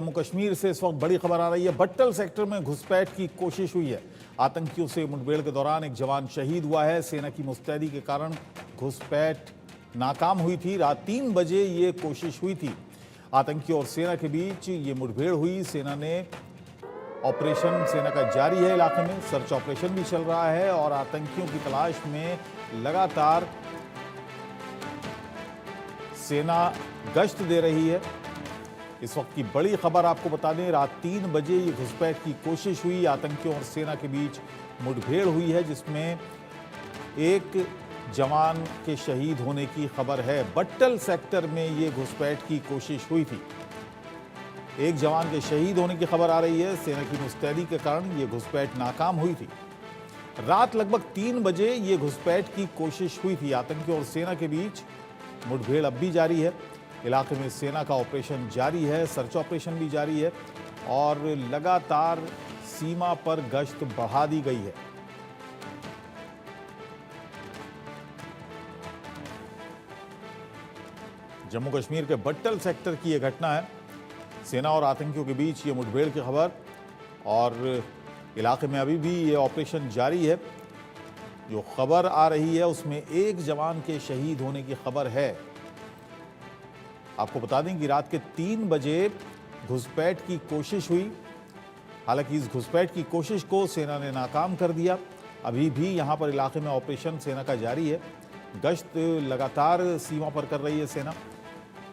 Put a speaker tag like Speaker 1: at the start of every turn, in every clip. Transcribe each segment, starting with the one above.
Speaker 1: जम्मू कश्मीर से इस वक्त बड़ी खबर आ रही है। बट्टल सेक्टर में घुसपैठ की कोशिश हुई है। आतंकियों से मुठभेड़ के दौरान एक जवान शहीद हुआ है। सेना की मुस्तैदी के कारण घुसपैठ नाकाम हुई थी। रात 3 बजे ये कोशिश हुई थी। आतंकियों और सेना के बीच ये मुठभेड़ हुई। सेना का जारी है। इलाके में सर्च ऑपरेशन भी चल रहा है और आतंकियों की तलाश में लगातार सेना गश्त दे रही है। इस वक्त की बड़ी खबर आपको बता दें, रात 3 बजे ये घुसपैठ की कोशिश हुई। आतंकियों और सेना के बीच मुठभेड़ हुई है जिसमें एक जवान के शहीद होने की खबर है। बट्टल सेक्टर में ये घुसपैठ की कोशिश हुई थी। एक जवान के शहीद होने की खबर आ रही है। सेना की मुस्तैदी के कारण ये घुसपैठ नाकाम हुई थी। रात लगभग 3 बजे ये घुसपैठ की कोशिश हुई थी। आतंकियों और सेना के बीच मुठभेड़ अब भी जारी है। इलाके में सेना का ऑपरेशन जारी है, सर्च ऑपरेशन भी जारी है और लगातार सीमा पर गश्त बढ़ा दी गई है। जम्मू कश्मीर के बट्टल सेक्टर की यह घटना है। सेना और आतंकियों के बीच ये मुठभेड़ की खबर और इलाके में अभी भी ये ऑपरेशन जारी है। जो खबर आ रही है उसमें एक जवान के शहीद होने की खबर है। आपको बता दें कि रात के 3 बजे घुसपैठ की कोशिश हुई। हालांकि इस घुसपैठ की कोशिश को सेना ने नाकाम कर दिया। अभी भी यहां पर इलाके में ऑपरेशन सेना का जारी है। गश्त लगातार सीमा पर कर रही है सेना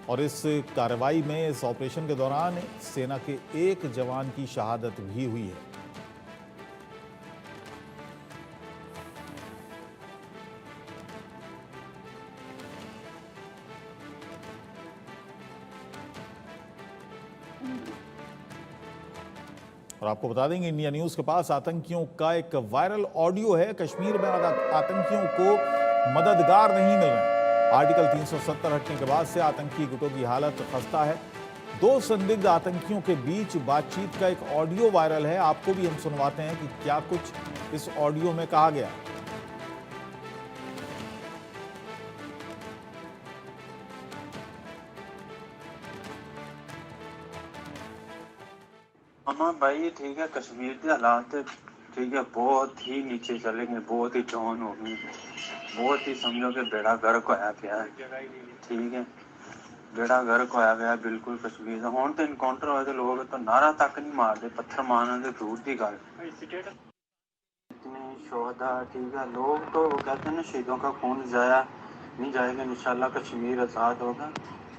Speaker 1: और इस कार्रवाई में, इस ऑपरेशन के दौरान सेना के एक जवान की शहादत भी हुई है। और आपको बता देंगे, इंडिया न्यूज के पास आतंकियों का एक वायरल ऑडियो है। कश्मीर में आतंकियों को मददगार नहीं मिल रहे। आर्टिकल 370 हटने के बाद से आतंकी गुटों की हालत खस्ता है। 2 संदिग्ध आतंकियों के बीच बातचीत का एक ऑडियो वायरल है। आपको भी हम सुनवाते हैं कि क्या कुछ इस ऑडियो में कहा गया।
Speaker 2: हाँ भाई ठीक है, कश्मीर के हालात ठीक है बहुत ही नीचे चलेंगे, बहुत ही डाउन हो गए, बहुत ही समझो कि बेड़ा गर्क होया पिया है। ठीक है, बेड़ा गर्क होया पिया बिल्कुल कश्मीर का। हुण तो इनकाउंटर होए तो लोग तो नारा तक नहीं मारते, पत्थर मारना तो दूर की गल। इतने शोहदा ठीक है, लोग तो कहते हैं ना शहीदों का खून जाया नहीं जाएगा, इंशाल्लाह कश्मीर आज़ाद होगा।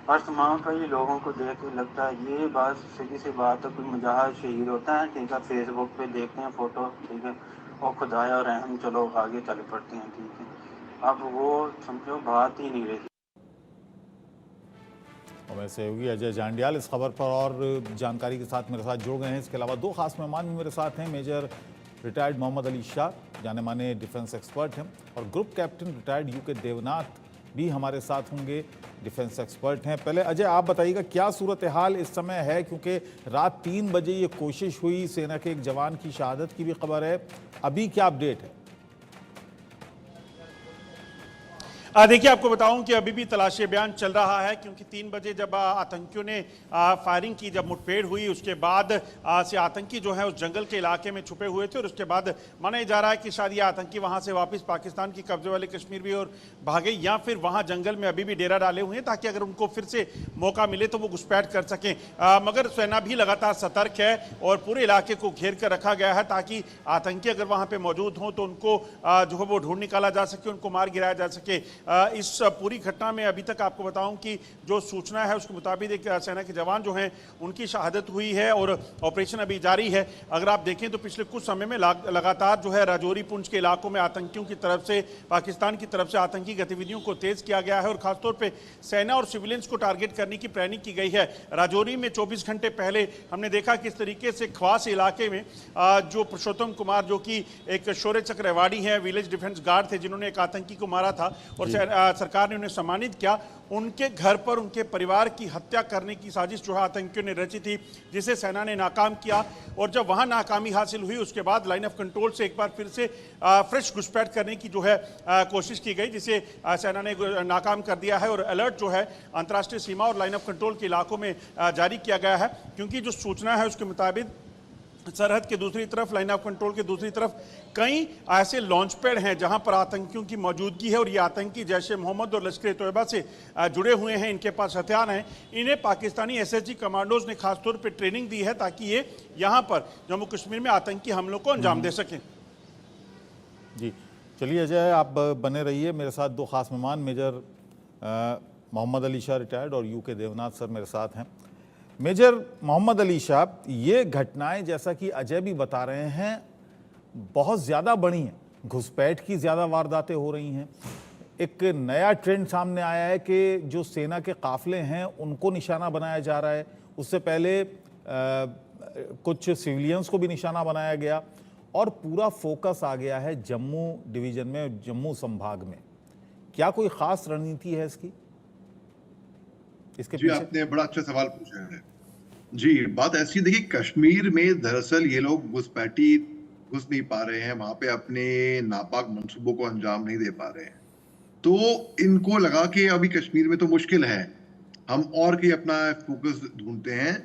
Speaker 2: हर तमाम कई लोगों को देख के लगता है ये बात सीधी सी बात है, कोई मुजाहिद शहीद होता है ठीक है, फेसबुक पे देखते हैं फोटो ठीक है, और खुदाया और रहम चलो आगे चल पड़ते हैं ठीक है। अब वो समझो बात ही नहीं रही।
Speaker 1: और मैं सहयोगी अजय जांडियाल इस खबर पर और जानकारी के साथ मेरे साथ जुड़ गए हैं। इसके अलावा 2 खास मेहमान भी मेरे साथ हैं। मेजर रिटायर्ड मोहम्मद अली शाह, जाने माने डिफेंस एक्सपर्ट हैं, और group captain retired UK Devnath भी हमारे साथ होंगे, डिफेंस एक्सपर्ट हैं। पहले अजय आप बताइएगा क्या सूरत हाल इस समय है, क्योंकि रात 3 बजे ये कोशिश हुई, सेना के एक जवान की शहादत की भी खबर है। अभी क्या अपडेट है?
Speaker 3: देखिए आपको बताऊं कि अभी भी तलाशी अभियान चल रहा है, क्योंकि 3 बजे जब आतंकियों ने फायरिंग की, जब मुठभेड़ हुई, उसके बाद से आतंकी जो है उस जंगल के इलाके में छुपे हुए थे और उसके बाद माना जा रहा है कि शायद ये आतंकी वहां से वापस पाकिस्तान की कब्जे वाले कश्मीर भी और भागे, या फिर वहां जंगल में अभी भी डेरा डाले हुए हैं ताकि अगर उनको फिर से मौका मिले तो वो घुसपैठ कर सकें। मगर सेना भी लगातार सतर्क है और पूरे इलाके को घेर कर रखा गया है ताकि आतंकी अगर वहां पर मौजूद हों तो उनको जो है वो ढूंढ निकाला जा सके, उनको मार गिराया जा सके। इस पूरी घटना में अभी तक आपको बताऊं कि जो सूचना है उसके मुताबिक एक सेना के जवान जो हैं उनकी शहादत हुई है और ऑपरेशन अभी जारी है। अगर आप देखें तो पिछले कुछ समय में लगातार जो है राजौरी पुंछ के इलाकों में आतंकियों की तरफ से, पाकिस्तान की तरफ से आतंकी गतिविधियों को तेज किया गया है और खासतौर पर सेना और सिविलियंस को टारगेट करने की प्लानिंग की गई है। राजौरी में 24 घंटे पहले हमने देखा किस तरीके से ख्वास इलाके में जो पुरुषोत्तम कुमार जो कि एक शौर्य चक्र अवार्डी है, विलेज डिफेंस गार्ड थे जिन्होंने एक आतंकी को मारा था, और सरकार ने उन्हें सम्मानित किया, उनके घर पर उनके परिवार की हत्या करने की साजिश जो है आतंकियों ने रची थी, जिसे सेना ने नाकाम किया। और जब वहां नाकामी हासिल हुई उसके बाद लाइन ऑफ कंट्रोल से एक बार फिर से फ्रेश घुसपैठ करने की जो है कोशिश की गई, जिसे सेना ने नाकाम कर दिया है। और अलर्ट जो है अंतर्राष्ट्रीय सीमा और लाइन ऑफ कंट्रोल के इलाकों में जारी किया गया है, क्योंकि जो सूचना है उसके मुताबिक सरहद के दूसरी तरफ, लाइन ऑफ कंट्रोल के दूसरी तरफ कई ऐसे लॉन्च पैड हैं जहां पर आतंकियों की मौजूदगी है। और ये आतंकी जैश ए मोहम्मद और लश्कर ए तोयबा से जुड़े हुए हैं, इनके पास हथियार हैं। इन्हें पाकिस्तानी एसएसजी कमांडोज ने खासतौर पर ट्रेनिंग दी है ताकि ये यहां पर जम्मू कश्मीर में आतंकी हमलों को अंजाम दे सकें।
Speaker 1: जी चलिए अजय, आप बने रहिए। मेरे साथ दो खास मेहमान, मेजर मोहम्मद अली शाह रिटायर्ड और यूके देवनाथ सर मेरे साथ हैं। मेजर मोहम्मद अली शाह, ये घटनाएं जैसा कि अजय भी बता रहे हैं बहुत ज़्यादा बड़ी हैं, घुसपैठ की ज़्यादा वारदातें हो रही हैं। एक नया ट्रेंड सामने आया है कि जो सेना के काफ़िले हैं उनको निशाना बनाया जा रहा है। उससे पहले कुछ सिविलियंस को भी निशाना बनाया गया और पूरा फोकस आ गया है जम्मू डिवीज़न में, जम्मू संभाग में। क्या कोई ख़ास रणनीति है इसके
Speaker 4: जी, आपने बड़ा अच्छा सवाल पूछा है। जी, बात ऐसी, देखिए कश्मीर में दरअसल ये लोग घुसपैठी घुस नहीं पा रहे हैं, वहां पे अपने नापाक मंसूबों को अंजाम नहीं दे पा रहे हैं, तो इनको लगा कि अभी कश्मीर में तो मुश्किल है, हम और कहीं अपना फोकस ढूंढते हैं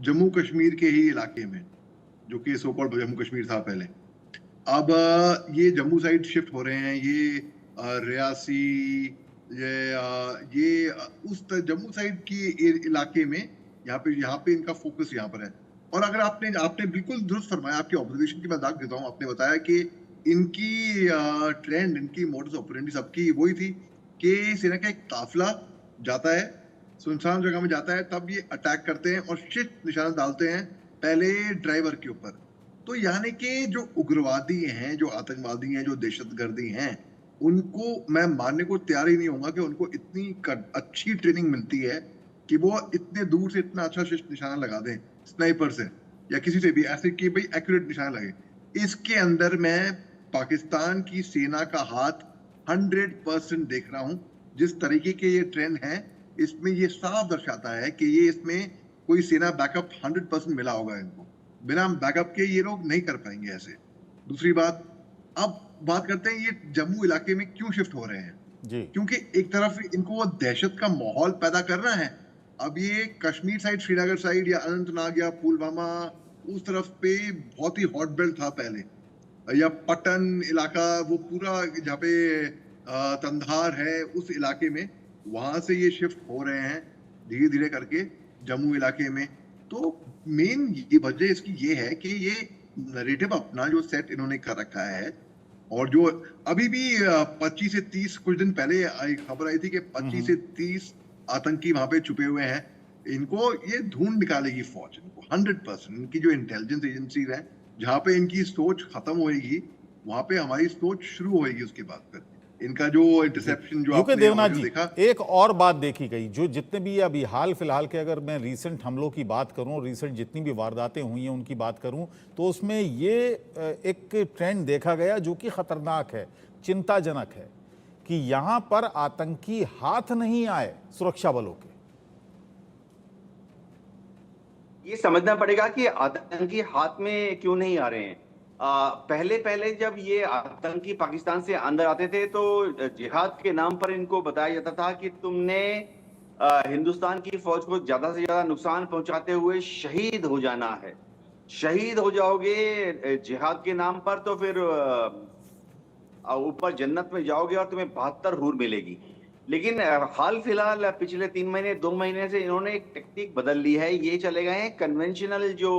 Speaker 4: जम्मू कश्मीर के ही इलाके में, जो कि सो कॉल्ड जम्मू कश्मीर था पहले। अब ये जम्मू साइड शिफ्ट हो रहे हैं, ये रियासी, ये उस जम्मू साइड की इलाके में, यहाँ पे इनका फोकस यहाँ पर है। और अगर आपने बिल्कुल दुरुस्त फरमाया, आपकी ऑब्जर्वेशन की मैं दाग देता हूँ। आपने बताया कि इनकी ट्रेंड, इनकी मोडस ऑपरेंडी सबकी वही थी कि सेना का एक काफिला जाता है, सुनसान जगह में जाता है, तब ये अटैक करते हैं और शिफ्ट निशाना डालते हैं पहले ड्राइवर के ऊपर। तो यानी कि जो उग्रवादी हैं, जो आतंकवादी हैं, जो दहशतगर्दी हैं, उनको मैं मानने को तैयार ही नहीं होगा कि उनको इतनी अच्छी ट्रेनिंग मिलती है कि वो इतने दूर से इतना अच्छा शिफ्ट निशाना लगा दें, स्नाइपर से या किसी से भी, ऐसे कि भाई एक्यूरेट निशाना लगे। इसके अंदर मैं पाकिस्तान की सेना का हाथ 100% देख रहा हूं। जिस तरीके के ये ट्रेंड है, इसमें ये साफ दर्शाता है कि ये इसमें कोई सेना बैकअप 100% मिला होगा इनको। बिना बैकअप के ये लोग नहीं कर पाएंगे ऐसे। दूसरी बात, अब बात करते हैं ये जम्मू इलाके में क्यों शिफ्ट हो रहे हैं
Speaker 1: जी।
Speaker 4: क्योंकि एक तरफ इनको वो दहशत का माहौल पैदा करना है। अब ये कश्मीर साइड, श्रीनगर साइड या अनंतनाग या पुलवामा, उस तरफ पे बहुत ही हॉट बेल्ट था पहले, या पटन इलाका, वो पूरा जहाँ पे तंधार है, उस इलाके में, वहां से ये शिफ्ट हो रहे हैं धीरे धीरे करके जम्मू इलाके में। तो मेन ये वजह इसकी ये है कि ये नैरेटिव अपना जो सेट इन्होंने कर रखा है, और जो अभी भी 25 से 30, कुछ दिन पहले खबर आई थी कि 25 से 30 आतंकी वहां पे छुपे हुए हैं। इनको ये ढूंढ निकालेगी फौज, इनको 100%। इनकी जो इंटेलिजेंस एजेंसीज है, जहां पे इनकी सोच खत्म होएगी, वहां पे हमारी सोच शुरू होएगी। उसके बाद फिर इनका जो इंटरसेप्शन जो
Speaker 1: यूके देवनाथ जी,
Speaker 4: देखा,
Speaker 1: एक और बात देखी गई, जो जितने भी अभी हाल फिलहाल के, अगर मैं रीसेंट हमलों की बात करूं, रीसेंट जितनी भी वारदातें हुई हैं उनकी बात करूं, तो उसमें ये एक ट्रेंड देखा गया जो कि खतरनाक है, चिंताजनक है, कि यहां पर आतंकी हाथ नहीं आए सुरक्षा बलों के।
Speaker 5: ये समझना पड़ेगा कि आतंकी हाथ में क्यों नहीं आ रहे हैं। पहले जब ये आतंकी पाकिस्तान से अंदर आते थे तो जिहाद के नाम पर इनको बताया जाता था कि तुमने हिंदुस्तान की फौज को ज्यादा से ज्यादा नुकसान पहुंचाते हुए शहीद हो जाना है। शहीद हो जाओगे जिहाद के नाम पर तो फिर ऊपर जन्नत में जाओगे और तुम्हें 72 हूर मिलेगी। लेकिन हाल फिलहाल पिछले 3 महीने 2 महीने से इन्होंने एक टेक्निक बदल ली है। ये चले गए हैं कन्वेंशनल जो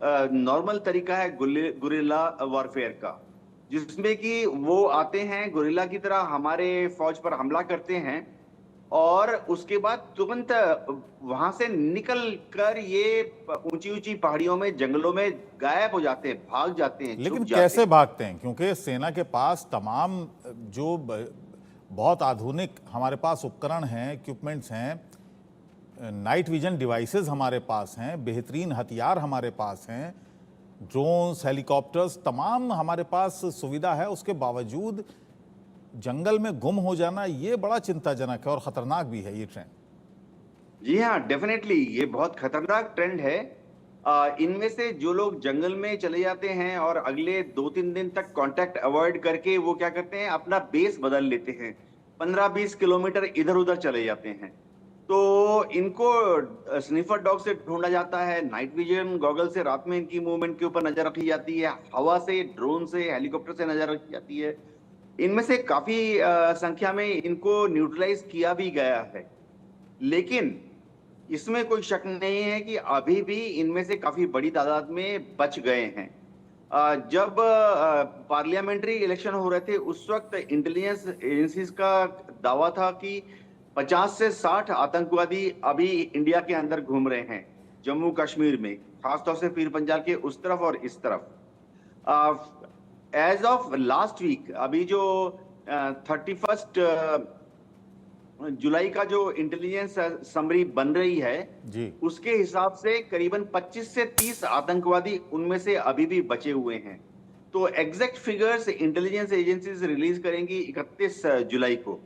Speaker 5: नॉर्मल तरीका है गुरिल्ला वॉरफेयर का, जिसमें कि वो आते हैं गुरिल्ला की तरह हमारे फौज पर हमला करते हैं और उसके बाद तुरंत वहां से निकल कर ये ऊंची ऊंची पहाड़ियों में, जंगलों में गायब हो जाते हैं, भाग जाते हैं।
Speaker 1: लेकिन कैसे भागते हैं? क्योंकि सेना के पास तमाम जो बहुत आधुनिक हमारे पास उपकरण हैं, इक्विपमेंट्स हैं, नाइट विजन डिवाइसेस हमारे पास हैं, बेहतरीन हथियार हमारे पास हैं, ड्रोन्स, हेलीकॉप्टर्स, तमाम हमारे पास सुविधा है। उसके बावजूद जंगल में गुम हो जाना ये बड़ा चिंताजनक है और खतरनाक भी है ये ट्रेंड।
Speaker 5: जी हाँ, डेफिनेटली ये बहुत खतरनाक ट्रेंड है। इनमें से जो लोग जंगल में चले जाते हैं और अगले 2-3 दिन तक कांटेक्ट अवॉइड करके वो क्या करते हैं, अपना बेस बदल लेते हैं, 15-20 किलोमीटर इधर उधर चले जाते हैं, तो इनको स्निफर डॉग से ढूंढा जाता है, नाइट विजन गॉगल से रात में इनकी मूवमेंट के ऊपर नजर रखी जाती है, हवा से, ड्रोन से, हेलीकॉप्टर से नजर रखी जाती है। इनमें से काफी संख्या में इनको न्यूट्रलाइज किया भी गया है, लेकिन इसमें कोई शक नहीं है कि अभी भी इनमें से काफी बड़ी तादाद में बच गए हैं। जब पार्लियामेंट्री इलेक्शन हो रहे थे उस वक्त इंटेलिजेंस एजेंसीज का दावा था कि 50 से 60 आतंकवादी अभी इंडिया के अंदर घूम रहे हैं, जम्मू कश्मीर में, खासतौर से पीर पंजाल के उस तरफ और इस तरफ। एज ऑफ लास्ट वीक, अभी जो 31 जुलाई का जो इंटेलिजेंस समरी बन रही है
Speaker 1: जी,
Speaker 5: उसके हिसाब से करीबन 25 से 30 आतंकवादी उनमें से अभी भी बचे हुए हैं। तो exact figures intelligence agencies release करेंगी 31 जुलाई को।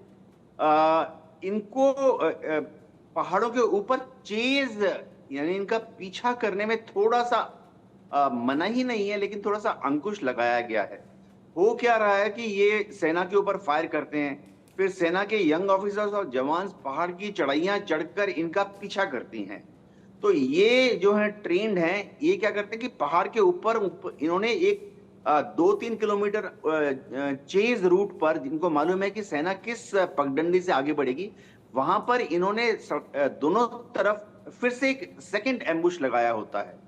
Speaker 5: इनको पहाड़ों के ऊपर चेज यानी इनका पीछा करने में थोड़ा सा मनाही नहीं है, लेकिन थोड़ा सा अंकुश लगाया गया है। हो क्या रहा है कि ये सेना के ऊपर फायर करते हैं, फिर सेना के यंग ऑफिसर्स और जवान पहाड़ की चढ़ाइयां चढ़कर इनका पीछा करती हैं। तो ये जो है ट्रेंड है, ये क्या करते हैं कि पहाड़ के ऊपर इन्होंने एक 2-3 किलोमीटर चेज रूट पर, जिनको मालूम है कि सेना किस पगडंडी से आगे बढ़ेगी, वहां पर इन्होंने दोनों तरफ फिर से एक सेकंड एम्बुश लगाया होता है।